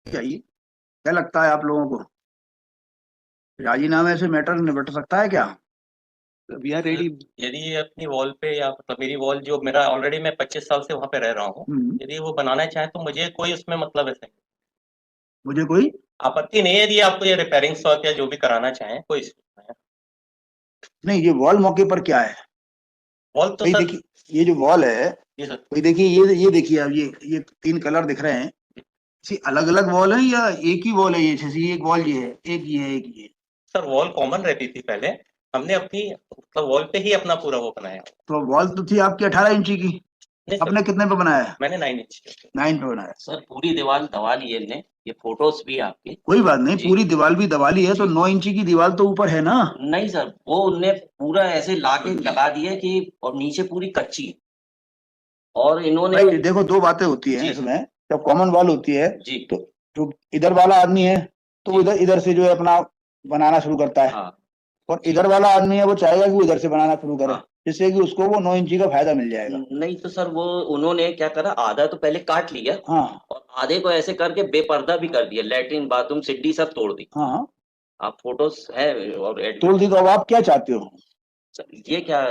चाहिए। क्या लगता है आप लोगों को, राजीनामे से मैटर निपट सकता है क्या? We are sir, ready. यदि ये अपनी वॉल पे या मतलब मेरी वॉल जो मेरा ऑलरेडी मैं 25 साल से वहां पे रह रहा हूँ, हम्म। यदि वो बनाना चाहे तो मुझे कोई उसमें मतलब ऐसे मुझे कोई आपत्ति नहीं है। यदि आपको ये रिपेयरिंग वर्क या जो भी कराना चाहें कोई इशू नहीं है। नहीं, ये वॉल मौके पर क्या है? वॉल तो भाई सर। देखिए, ये जो वॉल है, जी सर। भाई देखिए, ये देखिए अब ये तीन कलर दिख रहे हैं। इसी अलग अलग वॉल है या एक ही वॉल है? ये जैसे ये एक वॉल, ये है, एक ये है, एक ये है। सर वॉल कॉमन रहती थी पहले। हमने अपनी मतलब वॉल पे ही अपना पूरा वो बनाया। तो वॉल तो थी आपकी 18 इंची की। नहीं सर, अपने कितने पे बनाया है? मैंने 9 इंच किया। 9 पे बनाया। सर पूरी दीवार दबा ली है इनने, ये फोटोज भी है आपकी। कोई बात नहीं, जी पूरी दीवार भी दबा ली है तो जी। 9 इंची की दीवार तो ऊपर है ना। नहीं सर, वो उनने पूरा ऐसे लाके लगा दिया कि, और नीचे पूरी कच्ची है। और इन्होंने। भाई देखो, दो बातें होती है जी इसमें। जब कॉमन वॉल होती है जी। तो जो इधर वाला आदमी है तो वो जी इधर इधर से जो है अपना बनाना शुरू करता है, हाँ। और जी इधर वाला आदमी है वो चाहेगा कि वो इधर से बनाना शुरू करे, हाँ। जिससे कि उसको वो 9 इंची का फायदा मिल जाएगा। नहीं तो सर, वो उन्होंने क्या करा, आधा तो पहले काट लिया हाँ और आधे को ऐसे करके बेपर्दा भी कर दिया, लेटरिन बाथरूम सीढ़ी सब तोड़ दी। हाँ हाँ। आप फोटोज है और तोड़ एडमिट। दी तो अब आप क्या चाहते हो? सर ये क्या।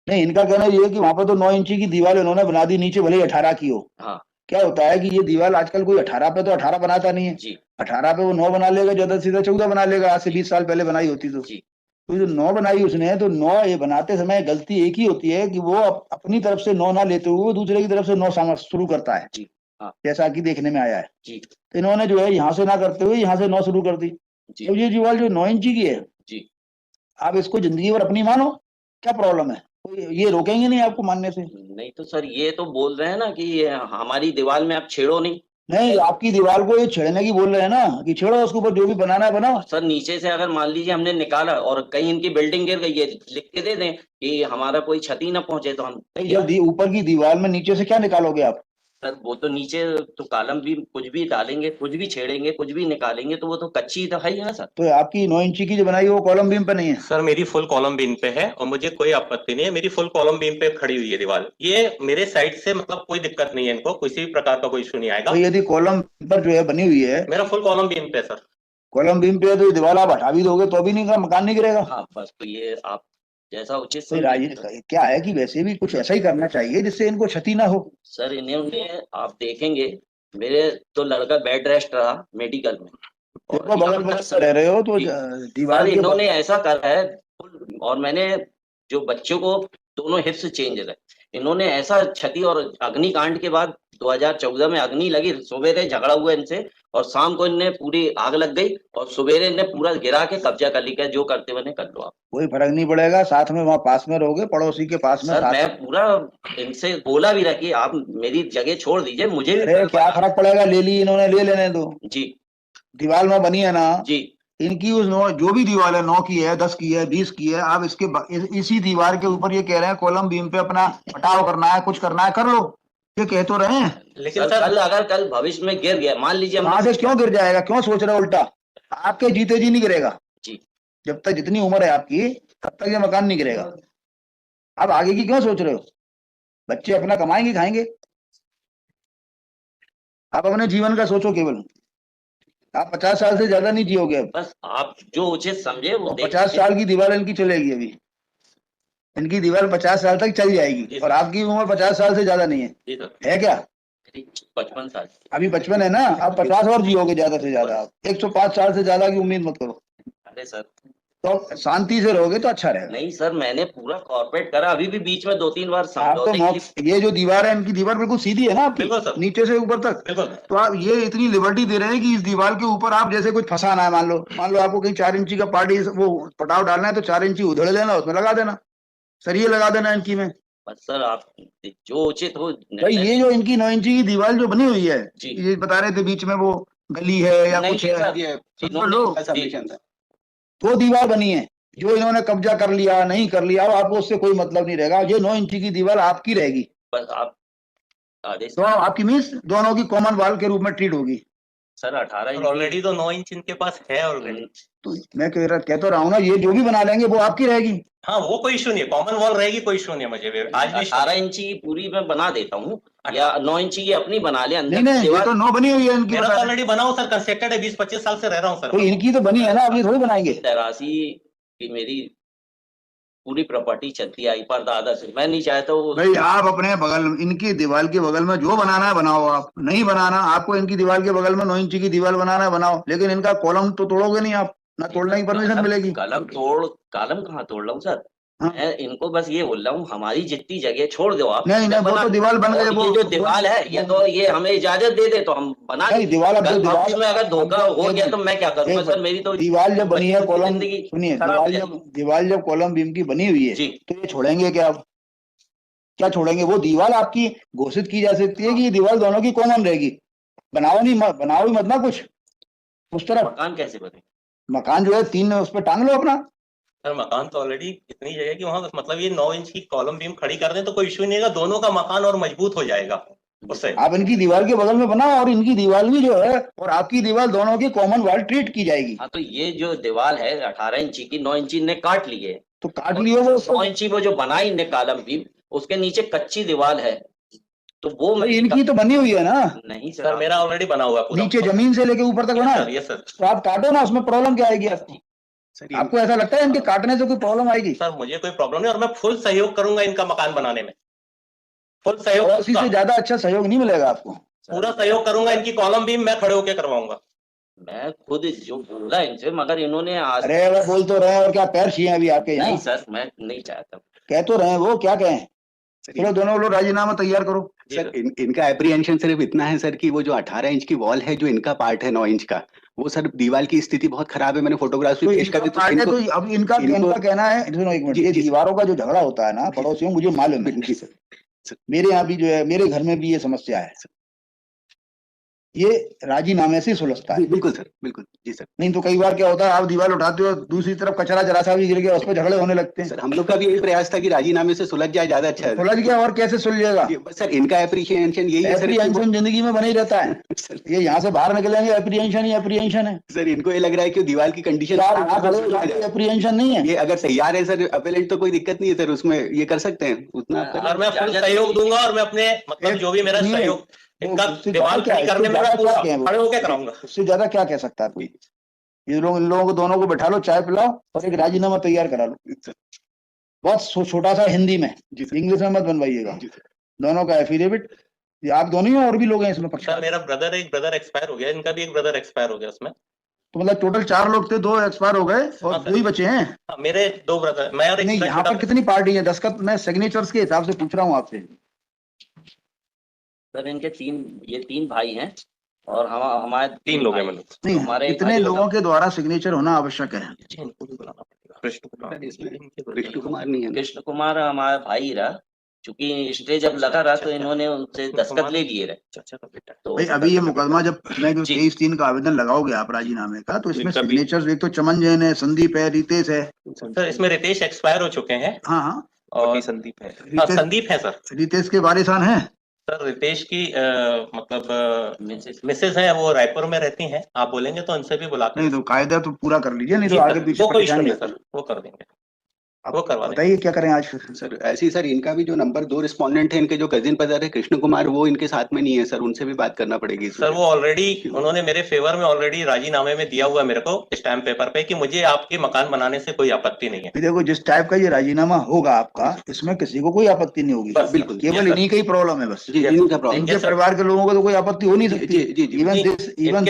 नहीं, इनका कहना ये है कि वहां पर तो 9 इंची की दीवार इन्होंने बना दी, नीचे भले ही 18 की हो। हाँ। क्या होता है कि ये दीवार आजकल कोई 18 पे तो 18 बनाता नहीं है। जी 18 पे वो 9 बना लेगा, ज्यादा से सीधा 14 बना लेगा, आज से जी 20 साल पहले बनाई होती तो। जी तो जो 9 बनाई उसने, तो 9 ये बनाते समय गलती एक ही होती है कि वो अपनी तरफ से 9 ना लेते हुए वो दूसरे की तरफ से 9 शुरू करता है, जी। हाँ। जैसा कि देखने में आया है। जी तो इन्होंने जो है यहाँ से ना करते हुए यहाँ से 9 शुरू कर दी। जी अब ये दीवार जो 9 इंची की है, जी। आप इसको जिंदगी भर अपनी मानो, क्या प्रॉब्लम है? ये रोकेंगे नहीं आपको मानने से। नहीं तो सर, ये तो बोल रहे हैं ना कि ये हमारी दीवार में आप छेड़ो नहीं। नहीं, आपकी दीवार को ये छेड़ने की बोल रहे हैं ना, कि छेड़ो उसके ऊपर जो भी बनाना है बनाओ। और सर नीचे से अगर मान लीजिए हमने निकाला और कहीं इनकी बिल्डिंग गिर गई है, लिख के दे दें कि हमारा कोई क्षति ना पहुंचे, तो हम नहीं, जब तैयार। ऊपर की दीवार में नीचे से क्या निकालोगे आप? सर वो तो नीचे तो कॉलम भी कुछ भी डालेंगे, कुछ भी छेड़ेंगे, कुछ भी निकालेंगे, तो वो तो कच्ची तो है ही ना सर। तो आपकी 9 इंची की जो बनाई है वो कॉलम बीम पे नहीं है? सर मेरी फुल कॉलम बीम पे है और मुझे कोई आपत्ति नहीं है। मेरी फुल कॉलम बीम पे खड़ी हुई है दीवार। ये मेरे साइड से मतलब कोई दिक्कत नहीं है, इनको किसी भी प्रकार का कोई इशू नहीं तो आएगा। यदि कॉलम पर जो है बनी हुई है, मेरा फुल कॉलम बीम पे है सर। कॉलम बीम पे है, तो ये दीवार आप हटा भी दोगे तो भी नहीं, मकान नहीं गिरेगा। हाँ बस, तो ये आप जैसा उचित तो समझे। क्या है कि वैसे भी कुछ ऐसा ही करना चाहिए जिससे इनको क्षति ना हो। सर इन्होंने, आप देखेंगे, मेरे तो लड़का बेड रेस्ट रहा मेडिकल में। और देखो, बगल यहाँ बगल तक में रह रहे हो तो जी, दीवार सर के इन्होंने ऐसा करा है। और मैंने जो बच्चों को दोनों हिप्स चेंज है, इन्होंने ऐसा क्षति। और अग्निकांड के बाद 2014 में अग्नि लगी, सवेरे झगड़ा हुआ इनसे, और शाम को इनने पूरी आग लग गई, और सवेरे इनने पूरा गिरा के कब्जा कर लिया, जो करते हुए कर लो आप। कोई फर्क नहीं पड़ेगा, साथ में वहां पास में रहोगे, पड़ोसी के पास में सर साथ। मैं पूरा इनसे बोला भी रहा कि आप मेरी जगह छोड़ दीजिए, मुझे भी अरे क्या फर्क पड़ेगा, ले ली इन्होंने, ले लेने दो। जी दीवार में बनी है ना, जी इनकी उस नौ जो भी दीवार है, 9 की है, 10 की है, 20 की है, आप इसी दीवार के ऊपर ये कह रहे हैं कॉलम बीम पे अपना पटाव करना है, कुछ करना है कर लो। ये कह तो रहे हैं। लेकिन सर, सर कल अगर कल भविष्य में गिर गया, मान लीजिए वहां हमने। से क्यों गिर जाएगा? क्यों सोच रहे हो उल्टा? आपके जीते जी नहीं गिरेगा। जी जब तक जितनी उम्र है आपकी, तब तक ये मकान नहीं गिरेगा। आप आगे की क्यों सोच रहे हो? बच्चे अपना कमाएंगे खाएंगे, आप अपने जीवन का सोचो केवल। आप 50 साल से ज्यादा नहीं जियोगे अब। बस आप जो उचित समझे वो और देख 50 साल की दीवार इनकी चलेगी अभी। इनकी दीवार 50 साल तक चल जी जाएगी, और सर। आपकी उम्र 50 साल से ज्यादा नहीं है। जी सर। है क्या? 55 साल। अभी 55 है ना, आप 50 और जियोगे ज्यादा से ज्यादा। आप 105 साल से ज्यादा की उम्मीद मत करो। अरे सर। तो शांति से रहोगे तो अच्छा रहेगा। नहीं सर, मैंने पूरा कॉर्पोरेट करा, अभी भी बीच में 2-3 बार आप तो समझौते के लिए। ये जो दीवार है, इनकी दीवार बिल्कुल सीधी है ना आपकी, बिल्कुल सर। नीचे से ऊपर तक। बिल्कुल। तो आप ये इतनी लिबर्टी दे रहे हैं कि इस दीवार के ऊपर आप जैसे कुछ फंसाना है, मान लो आपको कहीं 4 इंची का पार्टी वो पटाव डालना है, तो 4 इंची उधेड़ लेना, उसमें लगा देना, सरिये लगा देना इनकी में। बस सर, आप जो उचित हो भाई निर्णय। ये जो इनकी 9 इंची की दीवार जो बनी हुई है, जी। ये बता रहे थे बीच में वो गली है या नहीं कुछ है, सर, ये समझ लो। जी तो दीवार बनी है, जो इन्होंने कब्जा कर लिया नहीं कर लिया, अब आपको उससे कोई मतलब नहीं रहेगा। ये 9 इंची की दीवार आपकी रहेगी, बस आप आदेश। तो आपकी मीन्स दोनों की कॉमन वॉल के रूप में ट्रीट होगी। सर 18 इंच ऑलरेडी तो 9 इंच इनके पास है ऑलरेडी। तो मैं कह तो रहा हूँ ना, ये जो भी बना लेंगे वो आपकी रहेगी। हाँ वो कोई इशू नहीं है, कॉमन वॉल रहेगी, कोई इशू नहीं है मुझे। आज भी 18 इंची की पूरी मैं बना देता हूँ, या 9 इंची की अपनी बना ले अंदर नहीं नहीं, ये दीवार। तो 9 बनी हुई है इनकी, मेरा तो बता रहे ऑलरेडी बना हो सर, कंस्ट्रक्टेड है, 20-25 साल से रह रहा हूँ हैं। सर। तो इनकी तो बनी है ना, अब ये थोड़ी बनाएंगे। तेरासी की मेरी पूरी प्रॉपर्टी चलती आई पर दादा से, मैं नहीं चाहता वो। भाई आप अपने बगल, इनकी दीवार के बगल में जो बनाना है बनाओ, आप नहीं बनाना, आपको इनकी दीवार के बगल में 9 इंची की दीवार बनाना है बनाओ, लेकिन इनका कॉलम तो तोड़ोगे नहीं आप, ना तोड़ने की परमिशन मिलेगी। कॉलम कहाँ तोड़ रहा हूँ सर, हाँ। मैं इनको बस ये बोल रहा हूँ हमारी जितनी जगह छोड़ दो आप। नहीं नहीं, वो तो दीवार बन गई, ये जो दीवार है ये तो ये हमें इजाजत दे दे तो हम बना नहीं, दीवार अब जो दीवार में अगर धोखा हो गया तो मैं क्या करूँगा एक सर, मेरी तो दीवार जब बनी है कॉलम, जिंदगी सुनिए, खराब दीवार जब कॉलम बीम की बनी हुई है जी। तो ये छोड़ेंगे क्या आप? क्या छोड़ेंगे? वो दीवार आपकी घोषित की जा सकती है कि ये दीवार दोनों की कॉमन रहेगी। बनाओ नहीं, बनाओ ही मत ना कुछ उस तरफ। मकान कैसे बने? मकान जो है 3 उस पर टांग लो अपना। सर मकान तो ऑलरेडी इतनी जगह कि वहां मतलब ये 9 इंच की कॉलम बीम खड़ी कर दें तो कोई इश्यू नहीं है, दोनों का मकान और मजबूत हो जाएगा उससे। आप इनकी दीवार के बगल में बनाओ और इनकी दीवार भी जो है और आपकी दीवार दोनों की कॉमन वॉल ट्रीट की जाएगी। हाँ तो ये जो दीवार है 18 इंची की, 9 इंची ने काट ली है, तो काट लियो वो 9 इंची वो जो बनाई ने कॉलम बीम, उसके नीचे कच्ची दीवार है, तो वो भाई इनकी तो बनी हुई है ना। नहीं सर मेरा ऑलरेडी बना हुआ है पूरा। नीचे जमीन से लेके ऊपर तक बना है। ये सर तो आप काटो ना, उसमें प्रॉब्लम क्या आएगी आपको? आपको ऐसा लगता है इनके काटने से कोई प्रॉब्लम आएगी? सर मुझे कोई प्रॉब्लम नहीं, और मैं फुल सहयोग करूंगा इनका मकान बनाने में, फुल सहयोग। और इसी से ज्यादा अच्छा सहयोग नहीं मिलेगा आपको। पूरा सहयोग करूंगा, इनकी कॉलम बीम मैं खड़े होकर करवाऊंगा। मैं खुद जो बोला इनसे, मगर इन्होंने आज अरे वो बोल तो रहे हैं, और क्या पैर छिए अभी आपके यहाँ? नहीं सर मैं नहीं चाहता। कह तो रहे हैं, वो क्या कहें? चलो दोनों लोग राजीनामा तैयार करो। सर इनका एप्रीहेंशन सिर्फ इतना है सर कि वो जो 18 इंच की वॉल है, जो इनका पार्ट है 9 इंच का, वो सर दीवार की स्थिति बहुत खराब है। मैंने फोटोग्राफ तो पेश कर दी तो इनको, तो अब इनका कहना है, सुनो एक मिनट, ये दीवारों का जो झगड़ा होता है ना पड़ोसियों, मुझे मालूम है। मेरे यहाँ भी जो है, मेरे घर में भी ये समस्या है, ये राजीनामे से सुलझता है। बिल्कुल सर, बिल्कुल जी सर। नहीं तो कई बार क्या होता है, आप दीवार उठाते हो, दूसरी तरफ कचरा जरा सा भी गिर गया, उस पर झगड़े होने लगते हैं। सर हम लोग का भी यही प्रयास था कि राजीनामे से सुलझ जाए, ज्यादा अच्छा है। सुलझ गया और कैसे सुलझेगा? बस सर इनका एप्रीशिएशन यही है सर, एप्रीहेंशन जिंदगी में बने ही रहता है। ये यहाँ से बाहर निकलेंगे, एप्रीहेंशन ही एप्रीहेंशन है। सर इनको ये लग रहा है कि दीवार की कंडीशन एप्रीहेंशन नहीं है। ये अगर तैयार है सर अपेलेंट तो कोई दिक्कत नहीं है सर, उसमें ये कर सकते हैं उतना। और मैं फुल सहयोग दूंगा, और मैं अपने मतलब जो भी मेरा सहयोग इनका दीवार खड़ी करने में खड़े होकर कराऊंगा। उससे ज्यादा क्या कह सकता है कोई? ये लोग, इन लोगों को दोनों को बैठा लो, चाय पिलाओ और एक राजीनामा तैयार करा लो, बहुत छोटा सा हिंदी में, इंग्लिश में मत बनवाइएगा। दोनों का एफिडेविट, आप दोनों ही और भी लोग हैं इसमें पक्षकार। मेरा ब्रदर, एक ब्रदर एक्सपायर हो गया, इनका भी एक ब्रदर एक्सपायर हो गया उसमें। तो मतलब टोटल 4 लोग थे, 2 एक्सपायर हो गए और 2 ही बचे हैं। मेरे 2 ब्रदर, मैं और नहीं, यहाँ पर कितनी पार्टी है? दस्तखत मैं सिग्नेचर्स के हिसाब से पूछ रहा हूँ आपसे। सर इनके 3 भाई हैं और हमारे 3 लोग हैं। नहीं, हमारे इतने लोगों के द्वारा सिग्नेचर होना आवश्यक है। कृष्ण कुमार नहीं है। कृष्ण कुमार हमारा भाई रहा, चूंकि स्टे जब लगा रहा तो इन्होंने उनसे दस्तखत ले लिए रहे। तो भाई अभी ये मुकदमा जब मैं जो 23/3 का आवेदन लगाओगे आप राजीनामे का, तो इसमें सिग्नेचर्स एक तो चमन जैन है, संदीप है, रितेश है। सर इसमें रितेश एक्सपायर हो चुके हैं। हाँ हाँ, और संदीप है। संदीप है सर। रितेश के वारिसान हैं। सर रितेश की मतलब मिसेज है, वो रायपुर में रहती हैं, आप बोलेंगे तो उनसे भी बुला। नहीं तो कायदा तो पूरा कर लीजिए, नहीं तो आगे पीछे परेशानी है सर, वो कर देंगे, वो करवा देंगे। बताइए क्या करें आज फिर? सर ऐसे ही सर इनका भी जो नंबर 2 रिस्पोंडेंट है, इनके जो कजिन ब्रदर है कृष्ण कुमार, वो इनके साथ में नहीं है सर, उनसे भी बात करना पड़ेगी। सर वो ऑलरेडी उन्होंने मेरे फेवर में ऑलरेडी राजीनामे में दिया हुआ मेरे को स्टैम्प पेपर पे कि मुझे आपके मकान बनाने से कोई आपत्ति नहीं है। देखो जिस टाइप का ये राजीनामा होगा आपका, इसमें किसी को कोई आपत्ति नहीं होगी, बिल्कुल, केवल इन्हीं का ही प्रॉब्लम है बस। इनका प्रॉब्लम, इनके परिवार के लोगों को तो कोई आपत्ति हो नहीं सकती। Even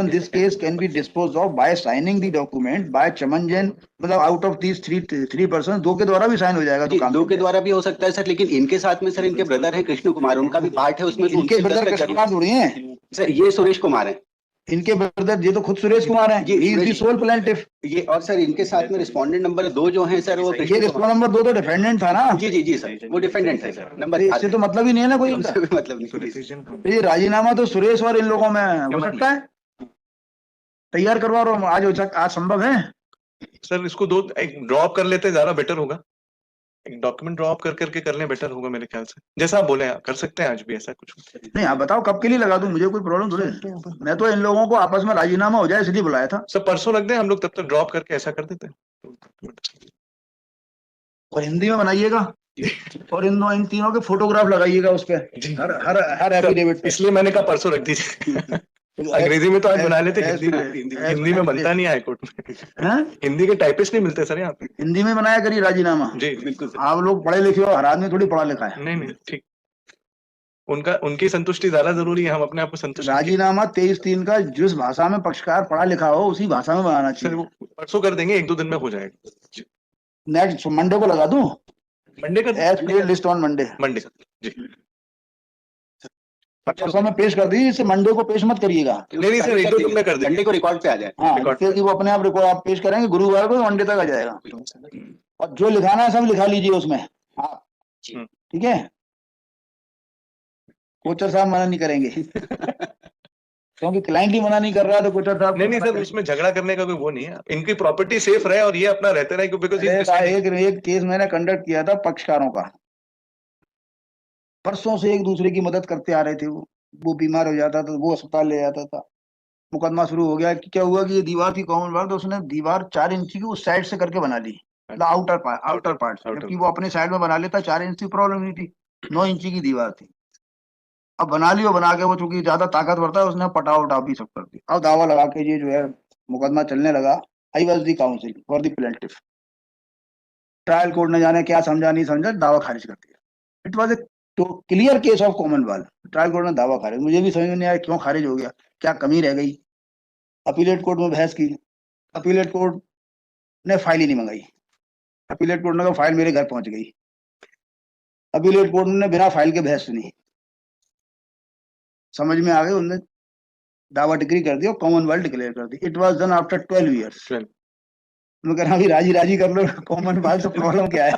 this case can be disposed of by signing the document by चमन जैन, मतलब आउट ऑफ दीज 3 पर्सन, 2 के द्वारा भी साइन हो जाएगा तो काम 2 के द्वारा भी हो सकता है सर, लेकिन इनके साथ में सर इनके ब्रदर है कृष्ण कुमार, उनका भी पार्ट है उसमें। इनके ब्रदर कृष्ण कुमार थोड़ी हैं सर, ये सुरेश कुमार है। इनके ब्रदर, ये तो खुद सुरेश कुमार हैं, he is the sole plaintiff. ये और सर इनके साथ में रिस्पोंडेंट नंबर 2 जो है सर, वो ये रिस्पोंडेंट नंबर 2 तो डिफेंडेंट था ना? जी सर, वो डिफेंडेंट है सर। नंबर इससे तो मतलब ही नहीं है ना कोई, मतलब नहीं। ये राजीनामा तो सुरेश और इन लोगों में हो सकता है, तैयार करवा रहा हूँ आज संभव है सर। इसको 2 ड्रॉप कर लेते ज्यादा बेटर होगा। एक डॉक्यूमेंट ड्रॉ अप कर करके कर लें, बेटर होगा मेरे ख्याल से। जैसा आप बोले कर सकते हैं आज भी, ऐसा कुछ नहीं आप बताओ कब के लिए लगा दूं, मुझे कोई प्रॉब्लम थोड़ी है। मैं तो इन लोगों को आपस में राजीनामा हो जाए इसलिए बुलाया था। सब परसों रख दें हम लोग, तब तक ड्रॉप करके ऐसा कर देते हैं। और हिंदी में बनाइएगा और इन तीनों के फोटोग्राफ लगाइएगा उस पे जी। हर एफिडेविट पे। इसलिए मैंने कहा परसों रख दीजिए। अंग्रेजी में तो आज बना लेते, हिंदी में बनता नहीं है हाईकोर्ट में। हैं? हिंदी के टाइपिस्ट नहीं मिलते सर यहाँ पे। हिंदी में बनाया करिए राजीनामा। जी बिल्कुल सर। आप लोग पढ़े लिखे हो, हर आदमी थोड़ी पढ़ा लिखा है। नहीं ठीक, उनकी संतुष्टि ज्यादा जरूरी है, हम अपने आप को संतुष्ट। राजीनामा 23/3 का जिस भाषा में पक्षकार पढ़ा लिखा हो उसी भाषा में बनाना सर चाहिए। वो परसों कर देंगे, 1-2 दिन में हो जाएगा। नेक्स्ट मंडे को लगा दूं, मंडे का as paid list on Monday. Monday जी। परसों में पेश कर दीजिए, इसे मंडे को पेश मत करिएगा। नहीं सर, 1-2 दिन में कर देंगे, मंडे को रिकॉर्ड पे आ जाए। हाँ, रिकॉर्ड फिर वो अपने आप रिकॉर्ड आप पेश करेंगे, गुरुवार को मंडे तक आ जाएगा। और जो लिखाना है सब लिखा लीजिए उसमें। हाँ ठीक है, कोचर साहब मना नहीं करेंगे क्योंकि क्लाइंट ही मना नहीं कर रहा तो कोचर साहब। नहीं सर, उसमें झगड़ा करने का कोई वो नहीं है, इनकी प्रॉपर्टी सेफ रहे और ये अपना रहते रहे, बिकॉज एक केस मैंने कंडक्ट किया था पक्षकारों का, परसों से एक दूसरे की मदद करते आ रहे थे। वो बीमार हो जाता था, वो अस्पताल ले जाता था, मुकदमा शुरू हो गया कि क्या हुआ कि ये दीवार थी कॉमनवेल्थ, तो उसने दीवार 4 इंच की उस साइड से करके बना ली, आउटर पार्ट, जबकि वो अपने साइड में बना लेता। 4 इंच की प्रॉब्लम नहीं थी, 9 इंच की दीवार थी। अब बना ली, बना के वो चूंकि ज्यादा ताकतवर था, उसने पटाव उठाव भी सब कर दिया। अब दावा लगा के ये जो है मुकदमा चलने लगा। I was the council for the plaintiff. Trial court ने जाने क्या समझा नहीं समझा, दावा खारिज कर दिया। इट वॉज ए तो clear case of Commonwealth. Trial court ने दावा खारिज, मुझे भी समझ में नहीं आया क्यों खारिज हो गया, क्या कमी रह गई। अपीलेट कोर्ट में बहस की, अपीलेट कोर्ट ने फाइल ही नहीं मंगाई। अपीलेट कोर्ट ने कहा फाइल मेरे घर पहुंच गई। अपीलेट कोर्ट ने बिना फाइल के बहस सुनी, समझ में आ गई, उन्होंने दावा डिक्री कर दिया, कॉमनवेल्थ डिक्लेयर कर दी। It was done after 12 years. मैं कह रहा अभी राजी कर लो, कॉमनवेल्थ तो प्रॉब्लम क्या है।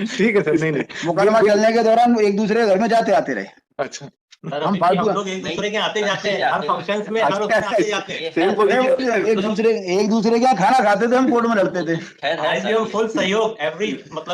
ठीक है सर। नहीं मुकदमा चलने के दौरान एक दूसरे के घर में जाते आते रहे। अच्छा, हम फालतू लोग एक दूसरे के आते जाते हैं, हर फंक्शंस में हर उसमें आते जाते हैं। एक दूसरे के यहाँ खाना खाते थे, हम कोर्ट में लड़ते थे। फुल सहयोग एवरी मतलब